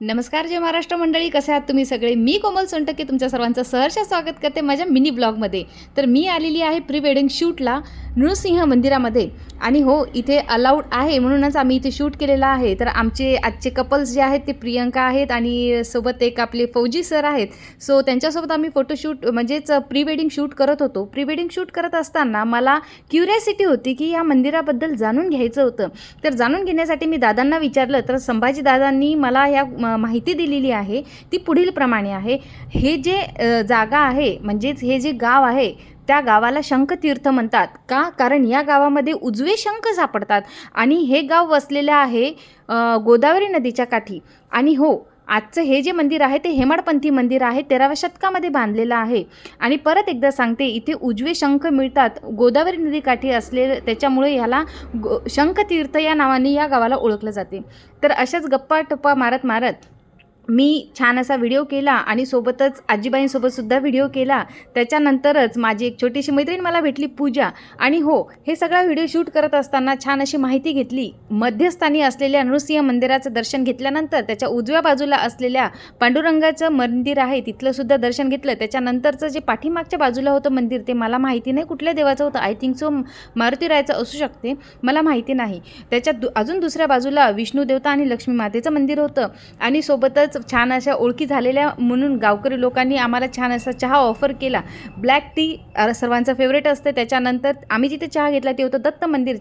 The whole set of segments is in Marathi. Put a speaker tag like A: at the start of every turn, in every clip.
A: नमस्कार जय महाराष्ट्र मंडळी, कसे आहात तुम्ही सगळे. मी कोमल सोनटके तुमच्या सर्वांचं सहर्ष स्वागत करते माझ्या मिनी ब्लॉगमध्ये. तर मी आलेली आहे प्री वेडिंग शूटला नृसिंह मंदिरामध्ये. आणि हो, इथे अलाउड आहे म्हणूनच आम्ही इथे शूट केलेलं आहे. तर आमचे आजचे कपल्स जे आहेत ते प्रियंका आहेत आणि सोबत एक आपले फौजी सर आहेत. सो त्यांच्यासोबत आम्ही फोटोशूट म्हणजेच प्री वेडिंग शूट करत होतो. प्री वेडिंग शूट करत असताना मला क्युरियासिटी होती की या मंदिराबद्दल जाणून घ्यायचं होतं. तर जाणून घेण्यासाठी मी दादांना विचारलं, तर संभाजी दादांनी मला या माहिती दिलेली आहे ती पुढील प्रमाणे आहे. हे जे जागा आहे म्हणजेच हे जे गाव आहे त्या गावाला शंखतीर्थ म्हणतात. का? कारण या गावामध्ये उजवे शंख सापडतात आणि हे गाव वसलेलं आहे गोदावरी नदीच्या काठी. आणि हो, आजचं हे जे मंदिर आहे ते हेमाडपंथी मंदिर आहे, 13व्या शतकामध्ये बांधलेलं आहे. आणि परत एकदा सांगते, इथे उजवे शंख मिळतात गोदावरी नदीकाठी असले त्याच्यामुळे ह्याला शंखतीर्थ या नावाने या गावाला ओळखलं जाते. तर अशाच गप्पा टप्पा मारत मारत मी छान असा व्हिडिओ केला आणि सोबतच आजीबाईंसोबतसुद्धा व्हिडिओ केला. त्याच्यानंतरच माझी एक छोटीशी मैत्रीण मला भेटली, पूजा. आणि हो, हे सगळा व्हिडिओ शूट करत असताना छान अशी माहिती घेतली. मध्यस्थानी असलेल्या नृसिंह मंदिराचं दर्शन घेतल्यानंतर त्याच्या उजव्या बाजूला असलेल्या पांडुरंगाचं मंदिर आहे तिथलंसुद्धा दर्शन घेतलं. त्याच्यानंतरचं जे पाठीमागच्या बाजूला होतं मंदिर ते मला माहिती नाही कुठल्या देवाचं होतं. आय थिंक सो मारुतीरायाचं असू शकते, मला माहिती नाही. त्याच्यात अजून दुसऱ्या बाजूला विष्णू देवता आणि लक्ष्मी मातेचं मंदिर होतं. आणि सोबतच छान अशा ओळखी झालेल्या म्हणून गावकरी लोकांनी आम्हाला छान असा चहा ऑफर केला. ब्लॅक टी सर्वांचं फेवरेट असते. त्याच्यानंतर आम्ही जिथे चहा घेतला ते होतं दत्त मंदिर.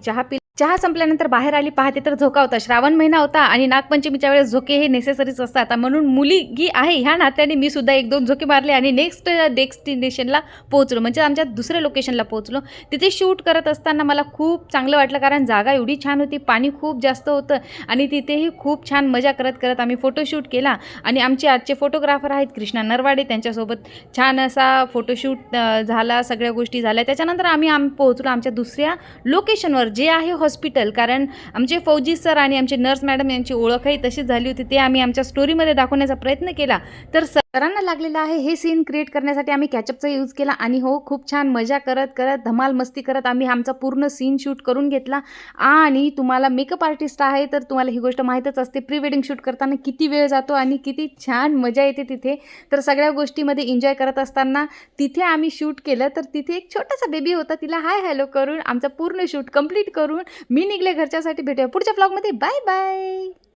A: चहा संपल्यानंतर बाहेर आली, पाहते तर झोका होता. श्रावण महिना होता आणि नागपंचमीच्या वेळेस झोके हे नेसेसरीच असतात. म्हणून मुलगी आहे ह्या नात्याने मी सुद्धा 1-2 झोके मारले आणि नेक्स्ट डेस्टिनेशनला पोहोचलो, म्हणजे आमच्या दुसऱ्या लोकेशनला पोहोचलो. तिथे शूट करत असताना मला खूप चांगलं वाटलं, कारण जागा एवढी छान होती, पाणी खूप जास्त होतं आणि तिथेही खूप छान मजा करत करत आम्ही फोटोशूट केला. आणि आमचे आजचे फोटोग्राफर आहेत कृष्णा नरवाडे, त्यांच्यासोबत छान असा फोटोशूट झाला, सगळ्या गोष्टी झाल्या. त्याच्यानंतर आम्ही पोहोचलो आमच्या दुसऱ्या लोकेशनवर, जे आहे हॉस्पिटल. कारण आमचे फौजी सर आणि आमचे नर्स मॅडम यांची ओळखही तशीच झाली होती. ते आम्ही आमच्या स्टोरीमध्ये दाखवण्याचा प्रयत्न केला. तर सरांना लागलेला आहे हे सीन क्रिएट करण्यासाठी आम्ही कॅचअपचा यूज केला. आणि हो, खूप छान मजा करत करत धमाल मस्ती करत आम्ही आमचा पूर्ण सीन शूट करून घेतला. आणि तुम्हाला मेकअप आर्टिस्ट आहे तर तुम्हाला ही गोष्ट माहीतच असते, प्री वेडिंग शूट करताना किती वेळ जातो आणि किती छान मजा येते तिथे. तर सगळ्या गोष्टीमध्ये एन्जॉय करत असताना तिथे आम्ही शूट केलं. तर तिथे एक छोटासा बेबी होता, तिला हाय हॅलो करून आमचा पूर्ण शूट कंप्लीट करून मी निघले घरच्यासाठी. भेटूया पुढच्या ब्लॉगमध्ये. Bye bye.